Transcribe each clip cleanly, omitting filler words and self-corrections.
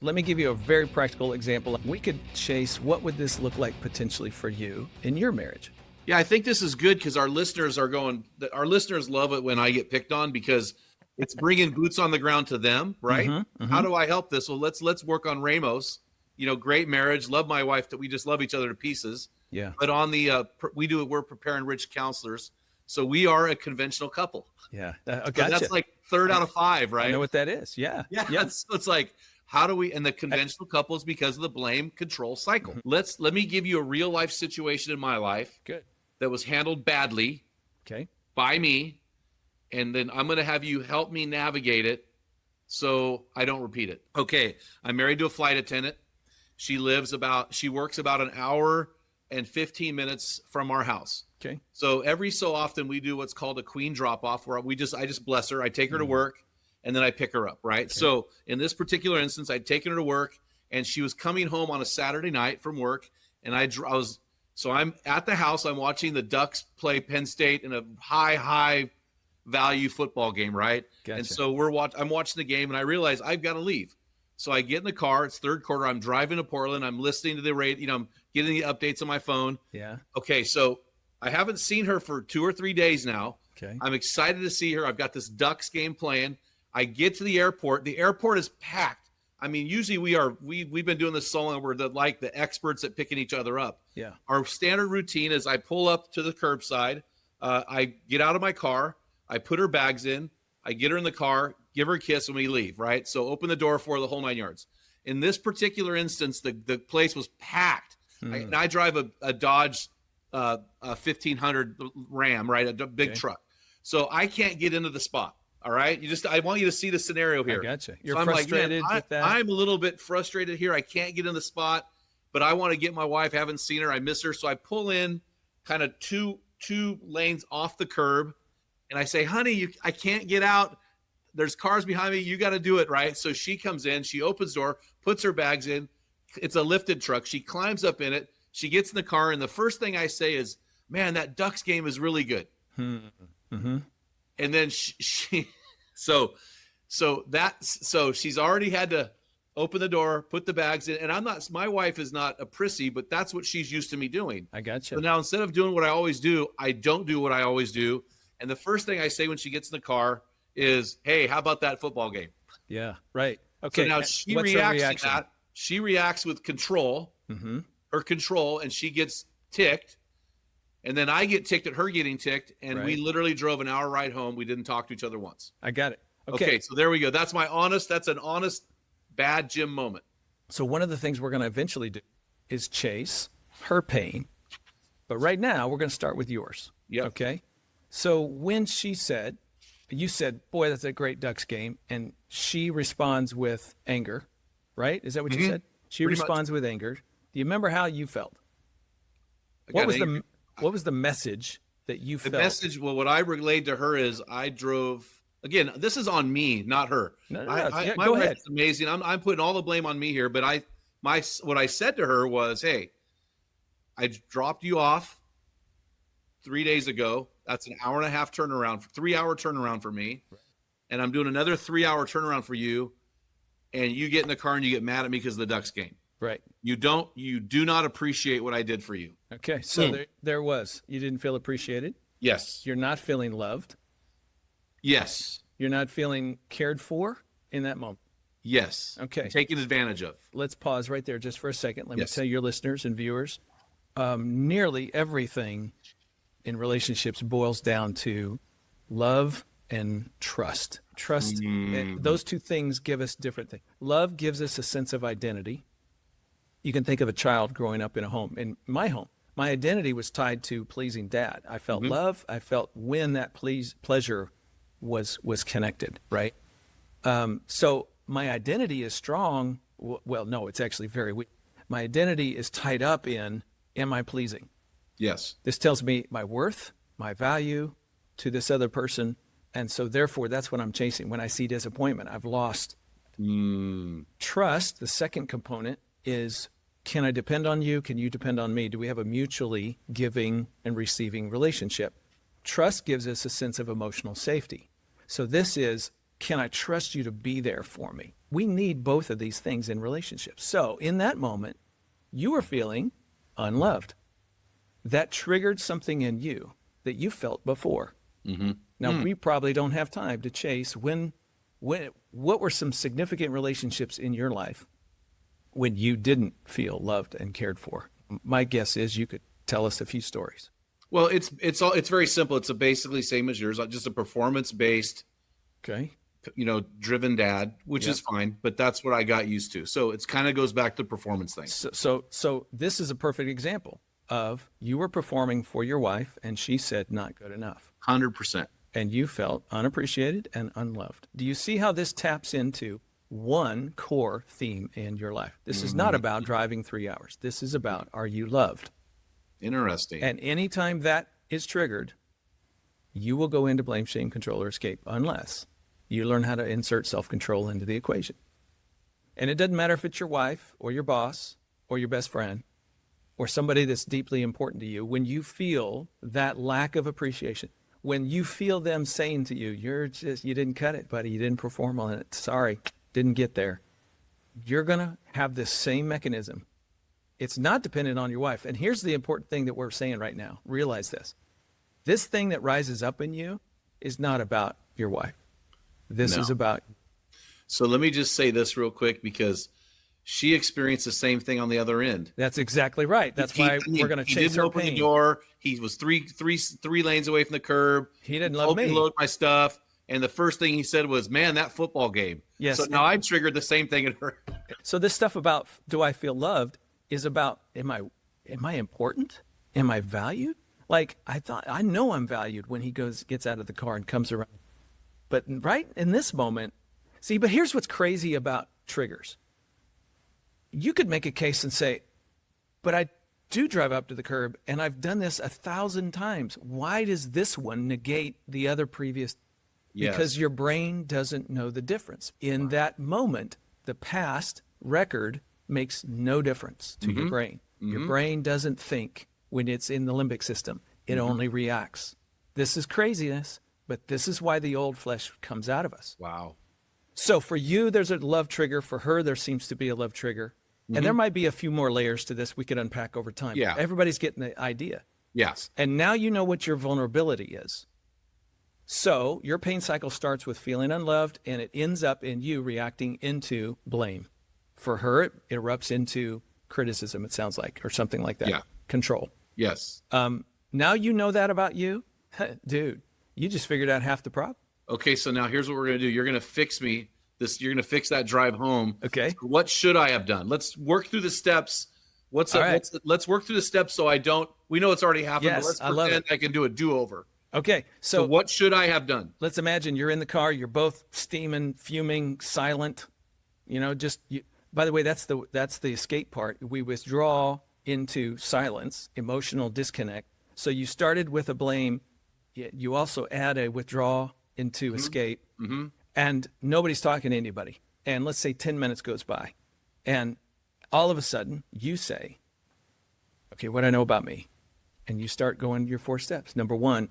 Let me give you a very practical example. We could chase, what would this look like potentially for you in your marriage? Yeah, I think this is good because our listeners love it when I get picked on because it's bringing boots on the ground to them, right? How do I help this? Well, let's work on Ramos. Great marriage, love my wife, that we just love each other to pieces. Yeah. But on the we're preparing rich counselors, so we are a conventional couple. Yeah. So Gotcha. that's like third out of five, right? I know what that is. Yeah. Yeah. It's like, how do we, and the conventional couples, because of the blame control cycle. Let me give you a real life situation in my life. Good. That was handled badly. Okay. By me. And then I'm going to have you help me navigate it so I don't repeat it. Okay. I'm married to a flight attendant. She works about an hour and 15 minutes from our house. Okay. So every so often we do what's called a queen drop off, where I just bless her. I take her to work and then I pick her up. Right. Okay. So in this particular instance, I'd taken her to work and she was coming home on a Saturday night from work. And so I'm at the house, I'm watching the Ducks play Penn State in a high value football game. Right. Gotcha. And so I'm watching the game and I realize I've got to leave. So I get in the car. It's third quarter. I'm driving to Portland. I'm listening to the radio. I'm getting the updates on my phone. Yeah. Okay. So I haven't seen her for 2 or 3 days now. Okay. I'm excited to see her. I've got this Ducks game playing. I get to the airport. The airport is packed. I mean, usually we've been doing this so long. We're the experts at picking each other up. Yeah. Our standard routine is I pull up to the curbside. I get out of my car. I put her bags in. I get her in the car, give her a kiss, and we leave, right? So open the door for the whole 9 yards. In this particular instance, the place was packed. And I drive a Dodge 1500 Ram, right? A big truck. So I can't get into the spot, all right? I want you to see the scenario here. I gotcha. You're so frustrated with that? I'm a little bit frustrated here. I can't get in the spot, but I want to get my wife. Haven't seen her. I miss her. So I pull in kind of two lanes off the curb. And I say, honey, I can't get out. There's cars behind me. You got to do it, right? So she comes in. She opens the door, puts her bags in. It's a lifted truck. She climbs up in it. She gets in the car. And the first thing I say is, man, that Ducks game is really good. And then so she's already had to open the door, put the bags in. And my wife is not a prissy, but that's what she's used to me doing. I gotcha. So now instead of doing what I always do, I don't do what I always do. And the first thing I say when she gets in the car is, hey, how about that football game? Yeah, right. Okay. So now she reacts to that. She reacts with control, her control, and she gets ticked. And then I get ticked at her getting ticked. And we literally drove an hour ride home. We didn't talk to each other once. I got it. Okay, so there we go. That's an honest, bad Jim moment. So one of the things we're going to eventually do is chase her pain. But right now, we're going to start with yours. Yep. Okay? So when you said, boy, that's a great Ducks game, and she responds with anger, right? Is that what you said? She responds with anger. Do you remember how you felt? What was the message that you felt? The message, well, what I relayed to her is I drove, again, this is on me, not her. No, my go ahead. wife's amazing. I'm putting all the blame on me here, but what I said to her was, hey, I dropped you off 3 days ago. That's an hour and a half turnaround, 3 hour turnaround for me. Right. And I'm doing another 3 hour turnaround for you. And you get in the car and you get mad at me because of the Ducks game. Right. You do not appreciate what I did for you. Okay. So you didn't feel appreciated. Yes. You're not feeling loved. Yes. You're not feeling cared for in that moment. Yes. Okay. Taken advantage of. Let's pause right there just for a second. Let me tell your listeners and viewers, nearly everything in relationships boils down to love and trust. Trust, those two things give us different things. Love gives us a sense of identity. You can think of a child growing up in a home. In my home, my identity was tied to pleasing dad. I felt love. I felt when that pleasure was connected, right? So my identity is strong. Well, no, it's actually very weak. My identity is tied up in, am I pleasing? Yes. This tells me my worth, my value to this other person. And so therefore, that's what I'm chasing. When I see disappointment, I've lost. Trust, the second component, is, can I depend on you? Can you depend on me? Do we have a mutually giving and receiving relationship? Trust gives us a sense of emotional safety. So this is, can I trust you to be there for me? We need both of these things in relationships. So in that moment, you were feeling unloved. That triggered something in you that you felt before. Mm-hmm. Now, we probably don't have time to chase what were some significant relationships in your life when you didn't feel loved and cared for? My guess is you could tell us a few stories. Well, it's very simple. It's basically same as yours, just a performance-based, Okay. Driven dad, which is fine, but that's what I got used to. So it's kind of goes back to the performance thing. So this is a perfect example of you were performing for your wife and she said not good enough. 100%. And you felt unappreciated and unloved. Do you see how this taps into one core theme in your life? This is not about driving 3 hours. This is about, are you loved? Interesting. And anytime that is triggered, you will go into blame, shame, control, or escape unless you learn how to insert self-control into the equation. And it doesn't matter if it's your wife or your boss or your best friend or somebody that's deeply important to you. When you feel that lack of appreciation, when you feel them saying to you, you didn't cut it, buddy, you didn't perform on it, sorry, didn't get there, you're going to have this same mechanism. It's not dependent on your wife. And here's the important thing that we're saying right now. Realize this. This thing that rises up in you is not about your wife. This is about. So let me just say this real quick, because she experienced the same thing on the other end. That's exactly right. That's why we're going to chase her open pain. The door. He was three lanes away from the curb. He didn't love me. Load my stuff. And the first thing he said was, "Man, that football game." Yes. So now I triggered the same thing in her. So this stuff about, do I feel loved, is about, am I important? Am I valued? Like, I know I'm valued when he gets out of the car and comes around. But right in this moment, but here's what's crazy about triggers. You could make a case and say, but I do drive up to the curb and I've done this 1,000 times. Why does this one negate the other previous? Yes. Because your brain doesn't know the difference. In that moment, the past record makes no difference to your brain. Your brain doesn't think when it's in the limbic system. It only reacts. This is craziness, but this is why the old flesh comes out of us. Wow. So for you, there's a love trigger. For her, there seems to be a love trigger. And there might be a few more layers to this we could unpack over time. Yeah. Everybody's getting the idea. Yes. And now you know what your vulnerability is. So your pain cycle starts with feeling unloved, and it ends up in you reacting into blame. For her, it erupts into criticism, it sounds like, or something like that. Yeah. Control. Yes. Now you know that about you. Dude, you just figured out half the problem. Okay, so now here's what we're going to do. You're going to fix me this. You're going to fix that drive home. Okay. So what should I have done? Let's work through the steps. Let's work through the steps so I don't. We know it's already happened. Yes, but let's I love pretend I can do a do-over. Okay, So what should I have done? let's imagine you're in the car. You're both steaming, fuming, silent. By the way, that's the escape part. We withdraw into silence, emotional disconnect. So you started with a blame. You also add a withdraw into escape. And nobody's talking to anybody. And let's say 10 minutes goes by. And all of a sudden, you say, okay, what I know about me. And you start going your 4 steps. Number 1,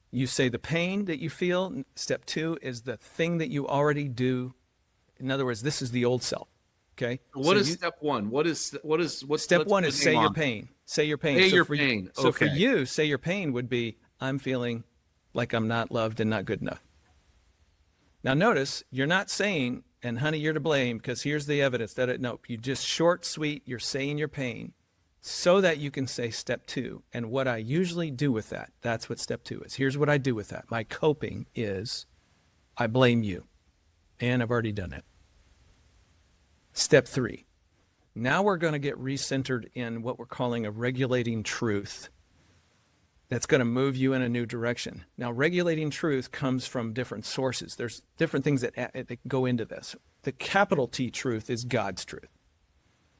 you say the pain that you feel. Step 2 is the thing that you already do. In other words, this is the old self. Okay. What is step 1? Step 1 is say your pain. Say your pain. Say your pain. So for you, say your pain would be, I'm feeling like I'm not loved and not good enough. Now notice, you're not saying, and honey, you're to blame because here's the evidence that nope. You just short, sweet, you're saying your pain so that you can say step 2. And what I usually do with that, that's what step 2 is. Here's what I do with that. My coping is I blame you. And I've already done it. Step 3. Now we're going to get recentered in what we're calling a regulating truth that's going to move you in a new direction. Now, regulating truth comes from different sources. There's different things that go into this. The capital T truth is God's truth.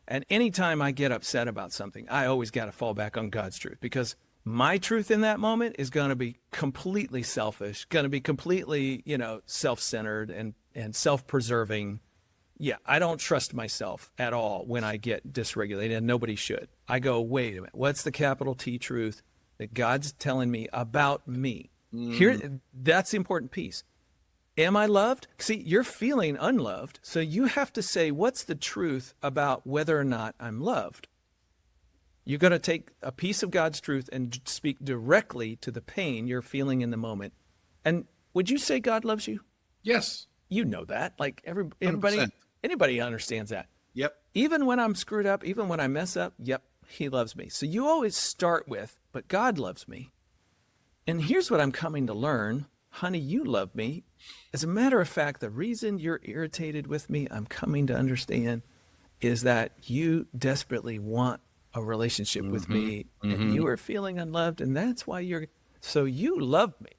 And anytime I get upset about something, I always got to fall back on God's truth because my truth in that moment is going to be completely selfish, going to be completely, self-centered and self-preserving. Yeah, I don't trust myself at all when I get dysregulated, and nobody should. I go, wait a minute, what's the capital T truth that God's telling me about me? Here, that's the important piece. Am I loved? See, you're feeling unloved. So you have to say, what's the truth about whether or not I'm loved? You're going to take a piece of God's truth and speak directly to the pain you're feeling in the moment. And would you say God loves you? Yes. You know that. Like everybody, 100%. anybody understands that. Yep. Even when I'm screwed up, even when I mess up, yep, he loves me. So you always start with, but God loves me. And here's what I'm coming to learn. Honey, you love me. As a matter of fact, the reason you're irritated with me, I'm coming to understand, is that you desperately want a relationship with me, and you are feeling unloved, and that's why so you love me.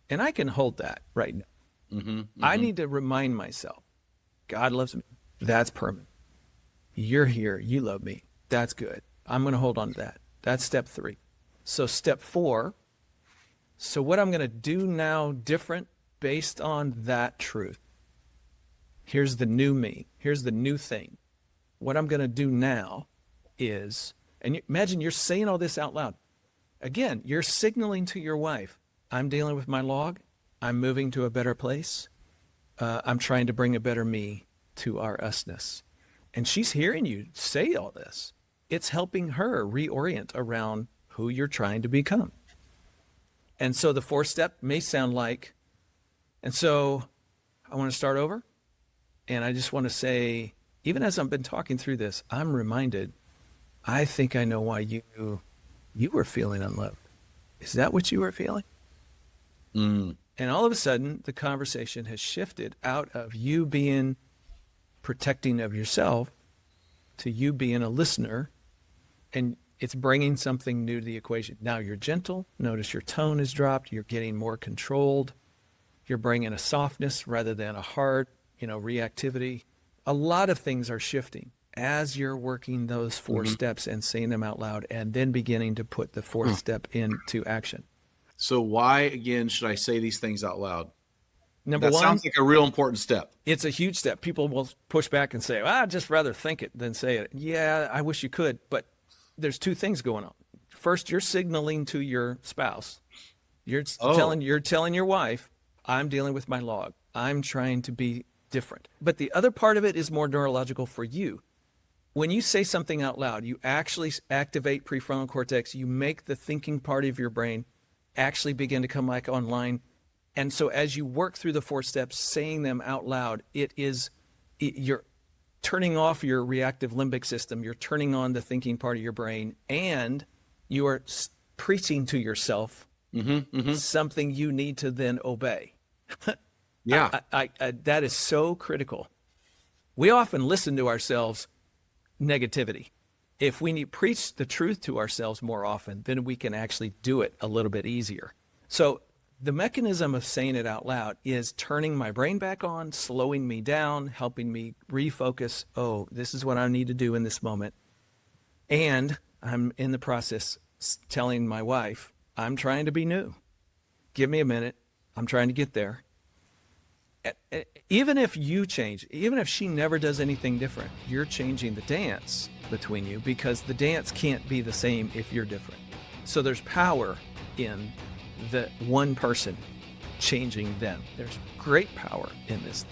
And I can hold that right now. I need to remind myself, God loves me. That's permanent. You're here. You love me. That's good. I'm going to hold on to that. That's step 3. So step 4, so what I'm going to do now different based on that truth. Here's the new me. Here's the new thing. What I'm going to do now is, and imagine you're saying all this out loud. Again, you're signaling to your wife, I'm dealing with my log. I'm moving to a better place. I'm trying to bring a better me to our usness. And she's hearing you say all this. It's helping her reorient around who you're trying to become. And so the 4th step may sound like, and so I want to start over. And I just want to say, even as I've been talking through this, I'm reminded, I think I know why you were feeling unloved. Is that what you were feeling? And all of a sudden, the conversation has shifted out of you being protecting of yourself to you being a listener, and it's bringing something new to the equation. Now you're gentle. Notice your tone is dropped. You're getting more controlled. You're bringing a softness rather than a hard, reactivity. A lot of things are shifting as you're working those 4 steps and saying them out loud, and then beginning to put the 4th step into action. So why, again, should I say these things out loud? Number that 1, sounds like a real important step. It's a huge step. People will push back and say, I'd just rather think it than say it. Yeah, I wish you could. But there's 2 things going on. First, you're signaling to your spouse. You're telling your wife, I'm dealing with my log. I'm trying to be different. But the other part of it is more neurological for you. When you say something out loud, you actually activate prefrontal cortex. You make the thinking part of your brain actually begin to come back online. And so as you work through the 4 steps, saying them out loud, you're turning off your reactive limbic system. You're turning on the thinking part of your brain, and you are preaching to yourself something you need to then obey. Yeah. That is so critical. We often listen to ourselves negativity. If we preach the truth to ourselves more often, then we can actually do it a little bit easier. So the mechanism of saying it out loud is turning my brain back on, slowing me down, helping me refocus. Oh, this is what I need to do in this moment. And I'm in the process telling my wife, I'm trying to be new. Give me a minute. I'm trying to get there. Even if you change, even if she never does anything different, you're changing the dance between you, because the dance can't be the same if you're different. So there's power in the one person changing them. There's great power in this.